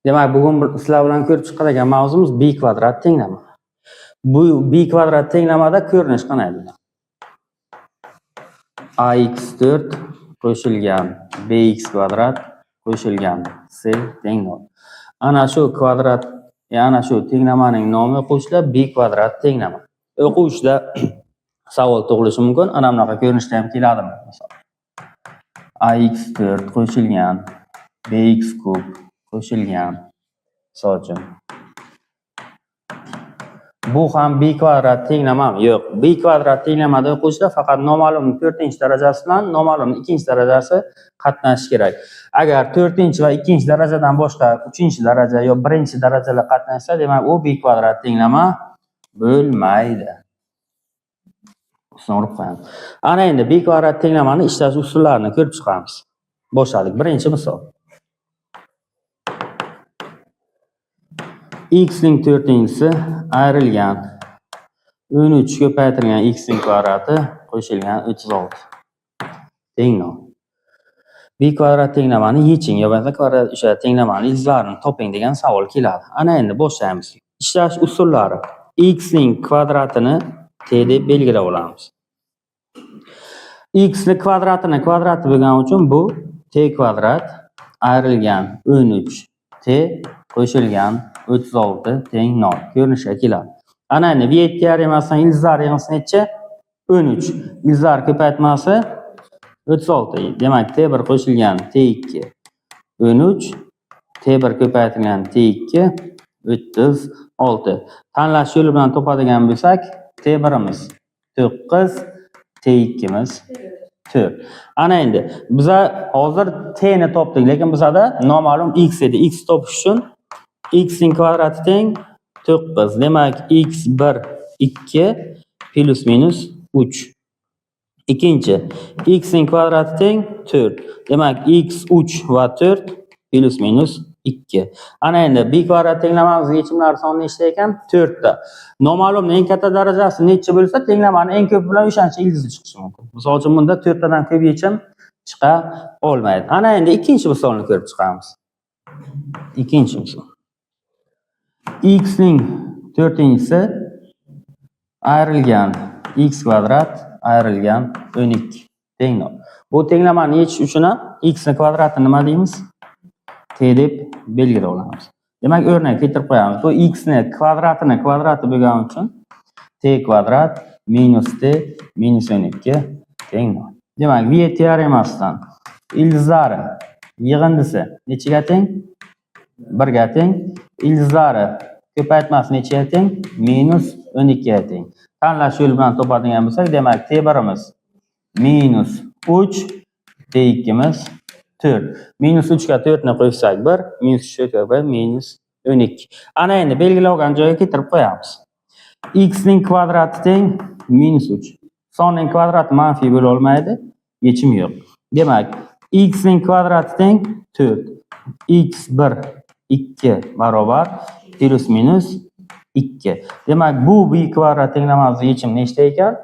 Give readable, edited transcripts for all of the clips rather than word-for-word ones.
Demak, bugun sizlar bilan ko'rib chiqadigan mavzumiz b kvadrat tenglama. Bu b kvadrat tenglamada ko'rinish qanday bo'ladi? ax4 qo'shilgan bx kvadrat qo'shilgan c teng 0. Ana shu kvadrat, ana shu tenglamaning nomi qo'shilib b kvadrat tenglama. O'quvchida savol tug'ilishi mumkin. Ana bunaqa ko'rinishda ham keladimi? Masalan, ax4 qo'shilgan bx kub qo'shilgan so'zim. Bu ham b kvadrat tenglamami? Yo'q. B kvadrat tenglamada o'quvchida faqat noma'lumning 4-darajasi bilan noma'lumning 2-darajasi qatnashishi kerak. Agar 4 va 2-darajadan boshqa 3-daraja yo 1-darajalar qatnashsa, demak u b kvadrat tenglama bo'lmaydi. So'rib qo'yamiz. Ana endi b kvadrat tenglamani ishlash usullarini ko'rib chiqamiz. Boshladik. Birinchi misol. x ning 4-si ayrilgan 13 ko'paytirilgan x ning kvadrati qo'shilgan 36 teng 0. B kvadrat tenglamani yeching yoki kvadrat o'sha tenglamani ildizlarini toping degan savol keladi. Ana endi boshlaymiz. Ishlash usullari. X ning kvadratini t deb belgilab olamiz. X ning kvadrati bo'lgani uchun bu t kvadrat ayrilgan 13 t qo'shilgan 36 teng 0 ko'rinishga keladi. Ana endi Viet teoremasining ildizlar yig'isi necha? 13. Ildizlar ko'paytmasi 36. Demak, t1 qo'shilgan t2 13, t1 ko'paytirilgan t2 36. Tanlash yo'li bilan topadigan bo'lsak, t1imiz 9, t2imiz 4. Ana endi biz hozir t ni topdik, lekin bizda noma'lum x edi. X topish uchun x ning kvadrati teng 9. Demak, x1 2 plus minus 3. Ikkinchi, x ning kvadrati teng 4. Demak, x3 va 4 plus minus 2. Ana endi b kvadrat tenglamamizning yechimlari soni nechta ekan? 4 ta. Noma'lumning eng katta darajasi necha bo'lsa, tenglamaning eng ko'p bilan o'shancha ildizi chiqishi mumkin. Misol uchun bunda 4 tadan ko'p yechim chiqa olmaydi. Ana endi ikkinchi misolni ko'rib chiqamiz. Ikkinchi misol. X ning 4-si ayrilgan x kvadrat ayrilgan 12 teng 0. Bu tenglamani yechish uchun x ning kvadratini nima deymiz? T deb belgilab olamiz. Demak, o'rnak keltirib qo'yamiz. Bu x ning kvadrati bo'lgani uchun t kvadrat minus t minus 12 teng 0. Demak, Viet teoremasidan ildizlari yig'indisi nechaga teng? 1 ga teng. Ildizlari ko'paytmasi nechaga teng? Minus 12 ga teng. Tanlash yo'li bilan topadigan bo'lsak, demak, t1imiz minus 3, t2imiz 4. Minus 3 ga 4 ni qo'shsak 1, minus 3 ga 1, minus 12. Ana endi belgilangan joyga keltirib qo'yamiz. X ning kvadrati teng minus 3. Sonning kvadrati manfiy bo'la olmaydi, yechim yo'q. Demak, x ning kvadrati teng 4. x1 2 barobar plus minus 2. Demak, bu b kvadrat tenglamamizning yechimi nechta ekan?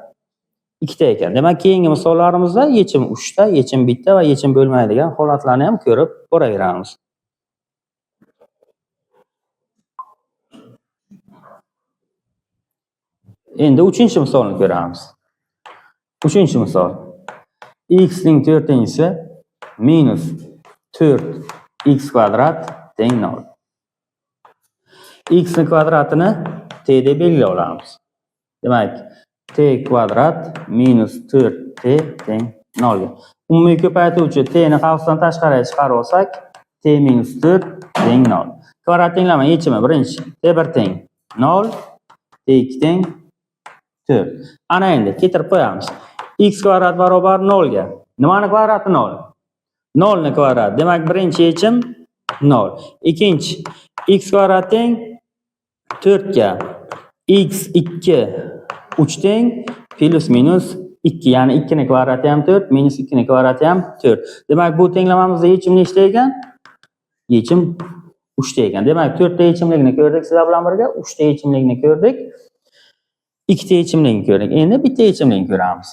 2 ta ekan. Demak, keyingi misollarimizda yechim 3 ta, yechim bitta va yechim bo'lmaydigan holatlarni ham ko'rib boraveramiz. Endi 3-misolni ko'ramiz. 3-misol. X ning 4-si minus 4x kvadrat teng 0. X ning kvadratini t deb belgilab olamiz. Demak, t kvadrat minus 4t teng 0 ga. Umumiy ko'paytiruvchi t ni qavsdan tashqariga chiqarib olsak, t minus 4 teng 0. Kvadrat tenglama yechimi birinchi, t1 teng 0, t2 teng 4. Ana endi keltirib qo'yamiz. X kvadrat barobar 0 ga. Nimani kvadrati 0? 0 ni kvadrati. Demak, birinchi yechim 0. Ikkinchi, x kvadrat teng 4 ga. x2 3 teng plus minus 2. Ya'ni 2 ni kvadrati ham 4, minus 2 ni kvadrati ham 4. Demak, bu tenglamamizda yechim nechta ekan? Yechim 3 ta ekan. Demak, 4 ta yechimligini ko'rdik sizlar bilan birga, 3 ta yechimligini ko'rdik. 2 ta yechimligini ko'rdik. Endi bitta yechimligini ko'ramiz.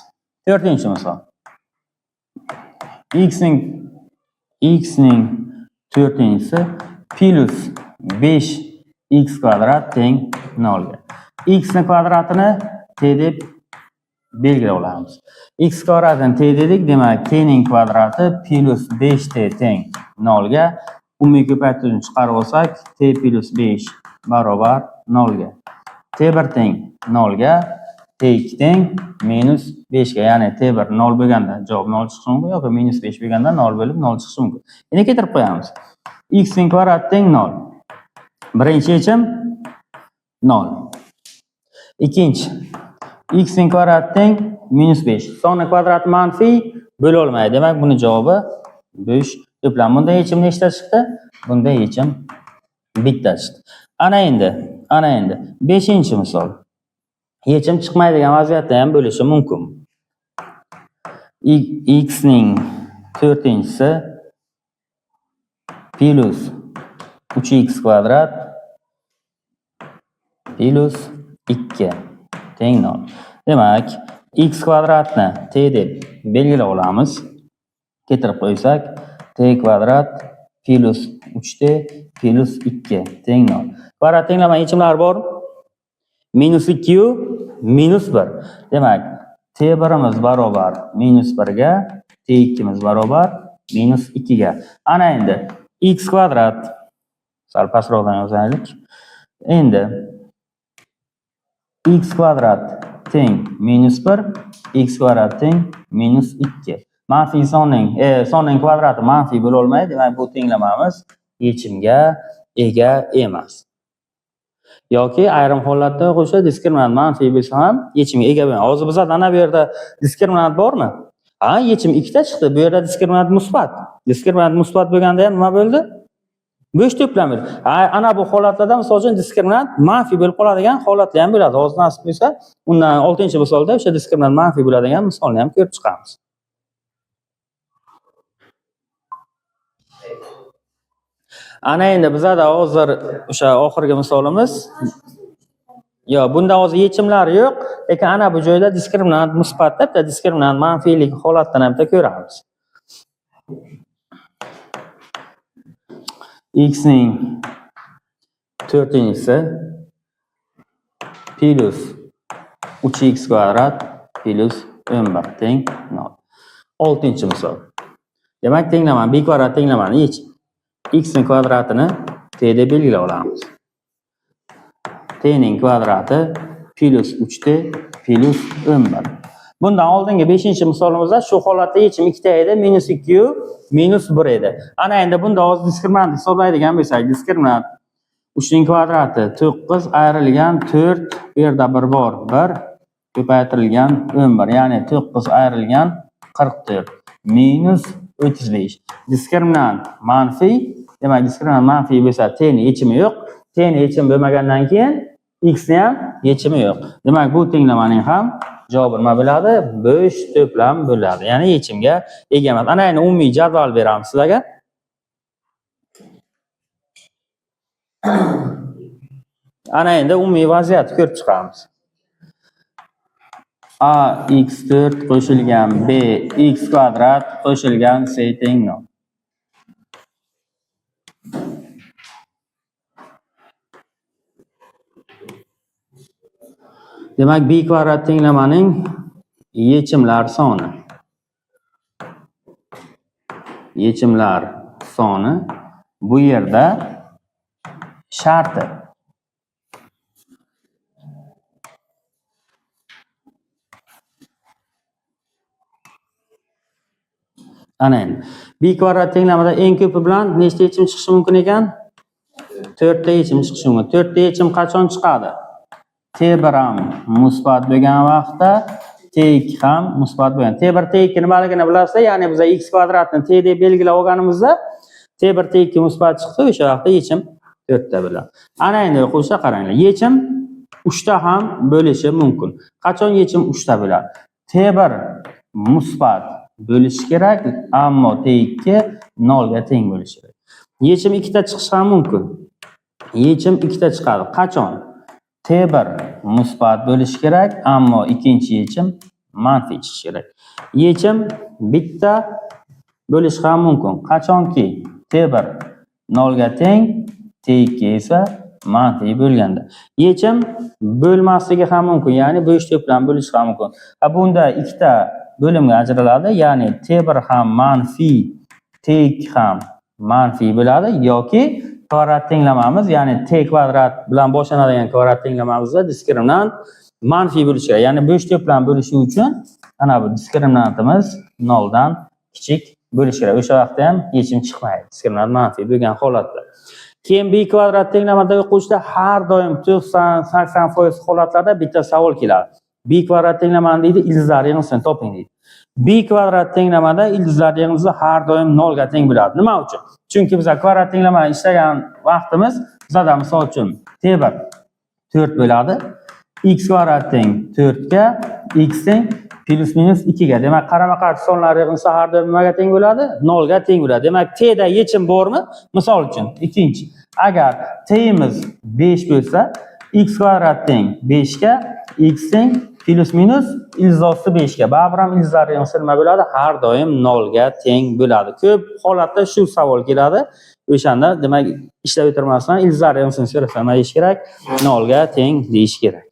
4-misol. X ning 4-si plus 5x kvadrat teng 0 ga. X ni kvadratini t deb belgilab olamiz. X kvadratini t dedik, demak t ning kvadrati plus 5t teng 0 ga. Umumiy ko'paytiruvni chiqarib olsak, t plus 5 barobar 0 ga. t1 teng 0 ga, t2 teng minus 5 ga. Ya'ni t1 0 bo'lganda javob 0 chiqishi mumkin yoki minus 5 bo'lganda 0 bo'lib 0 chiqishi mumkin. Endi keltirib qo'yamiz. X ning kvadrati teng 0. Birinchi yechim 0. Ikkinchi, x ning kvadrati teng minus 5. Sonni kvadrati manfiy, bo'la olmaydi. Demak, buni javobi bo'sh to'plam. Bunda yechim nechta chiqdi? Bunda yechim bitta chiqdi. Ana endi 5-chi misol. Yechim chiqmaydigan vaziyatda ham bo'lishi mumkin. X ning 4-si plus 3x kvadrat plus 2 teng 0. Demak, x kvadratni t deb belgilab olamiz. Keltirib qo'ysak, t kvadrat plus 3t plus 2 teng 0. Kvadrat tenglama yechimlari bor. Minus 2 yu minus 1. Demak, t1imiz barobar minus 1 ga, t2imiz barobar minus 2 ga. Ana endi x kvadrat sal pastroqdan yozaylik. Endi x kvadrat teng minus 1, x kvadrat teng minus 2. Manfiy sonning kvadrati manfiy bo'la olmaydi. Demak, bu tenglamamiz yechimga ega emas. Yoki ayrim holatda qo'sha diskriminant manfiy bo'lsa ham yechimga ega bo'lmaydi. Hozir bizda ana bu yerda diskriminant bormi? Ha, yechim ikkita chiqdi. Bu yerda diskriminant musbat. Diskriminant musbat bo'lganda ham nima bo'ldi? Bo'sh to'plam bo'ldi. Ana bu holatlarda misol uchun diskriminant manfiy bo'lib qoladigan holatlar ham bo'ladi. Hozir nasib bo'lsa, undan 6-misolda o'sha diskriminant manfiy bo'ladigan misolni ham ko'rib chiqamiz. Ana endi bizda hozir o'sha oxirgi misolimiz. Yo'q, bunda hozir yechimlar yo'q, lekin ana bu joyda diskriminant musbat deb, diskriminant manfiylik holatdan ham ko'ramiz. X ning 4-si plus 3x kvadrat plus 11 teng 0. 6-chi misol. Demak, tenglama b kvadrat tenglamani yechim. X ning kvadratini t deb belgilab olamiz. T ning kvadrati plus 3t plus 11. Bundan oldingi 5-chi misolimizda shu holatda yechim ikkita edi, minus 2 yu minus 1 edi. Ana endi bunda hozir diskriminant hisoblaydigan bo'lsak, diskriminant 3 ning kvadrati 9 ayrilgan 4, bu yerda 1 bor, 1 ko'paytirilgan 11, ya'ni 9 ayrilgan 44 minus 35. Diskriminant manfiy, demak diskriminant manfiy bo'lsa t ning yechimi yo'q. T ning yechimi bo'lmagandan keyin x ni ham yechimi yo'q. Demak, bu tenglamaning ham javobi nima bo'ladi? Bo'sh to'plam bo'ladi. Ya'ni yechimga ega emas. Ana endi umumiy jadval beramiz sizlarga. Ana endi umumiy vaziyatni ko'rib chiqamiz. A x4 qo'shilgan b x kvadrat qo'shilgan c teng 0. Demak, b kvadrat tenglamaning yechimlar soni. Yechimlar soni bu yerda sharti. Ana endi b kvadrat tenglamada eng ko'pi bilan nechta yechim chiqishi mumkin ekan? 4 ta yechim chiqishi mumkin. 4 ta yechim qachon chiqadi? T1 ham musbat bo'lgan vaqtda, T2 ham musbat bo'lgan. T1 T2 nimaligini bilasizlar? Ya'ni biz x kvadratni t deb belgilab olganimizda T1 T2 musbat chiqdi, o'sha vaqtda yechim 4 ta bo'ladi. Ana endi qo'shsa qaranglar. Yechim 3 ta ham bo'lishi mumkin. Qachon yechim 3 ta bo'ladi? T1 musbat bo'lishi kerak, ammo T2 0 ga teng bo'lishi kerak. Yechim 2 ta chiqishi ham mumkin. Yechim 2 ta chiqadi. Qachon? T1 musbat bo'lishi kerak, ammo ikkinchi yechim manfiy chiqishi kerak. Yechim bitta bo'lishi ham mumkin. Qachonki T1 0 ga teng, t2 esa manfiy bo'lganda. Yechim bo'lmasligi ham mumkin, ya'ni bo'sh to'p bilan bo'lishi ham mumkin. Bunda ikkita bo'limga ajraladi, ya'ni t1 ham manfiy, t2 ham manfiy bo'ladi yoki kvadrat tenglamamiz, ya'ni t kvadrat bilan boshlanadigan kvadrat tenglamamizda diskriminant manfiy bo'lishi kerak. Ya'ni bo'sh to'p bilan bo'lishi uchun ana bu diskriminantimiz 0 dan kichik bo'lishi kerak. O'sha vaqtda ham yechim chiqmaydi. Diskriminant manfiy bo'lgan holatda. Keyin b kvadrat tenglamadagi qo'shda har doim 90-80% holatlarda bitta savol keladi. B kvadrat tenglamani deydi, ildizlar yig'indisini toping deydi. B kvadrat tenglamada ildizlar yig'indisi har doim 0 ga teng bo'ladi. Nima uchun? Chunki biz kvadrat tenglamani ishlagan vaqtimiz bizda misol uchun t1 4 bo'ladi. X kvadrat teng 4 ga, x teng plus minus 2 ga. Demak, qarama-qarshi sonlar yig'indisi har doim nimaga teng bo'ladi? 0 ga teng bo'ladi. Demak, t da yechim bormi? Misol uchun, ikkinchi. Agar t-imiz 5 bo'lsa, x kvadrat teng 5 ga, x teng plus minus ildizosi 5 ga. Baribir ham ildizlar yig'indisi nima bo'ladi? Har doim 0 ga teng bo'ladi. Ko'p holatda shu savol keladi. O'shanda demak, ishlab o'tirmasdan ildizlar yig'indisini so'rasa nima deyish kerak? 0 ga teng deyish kerak.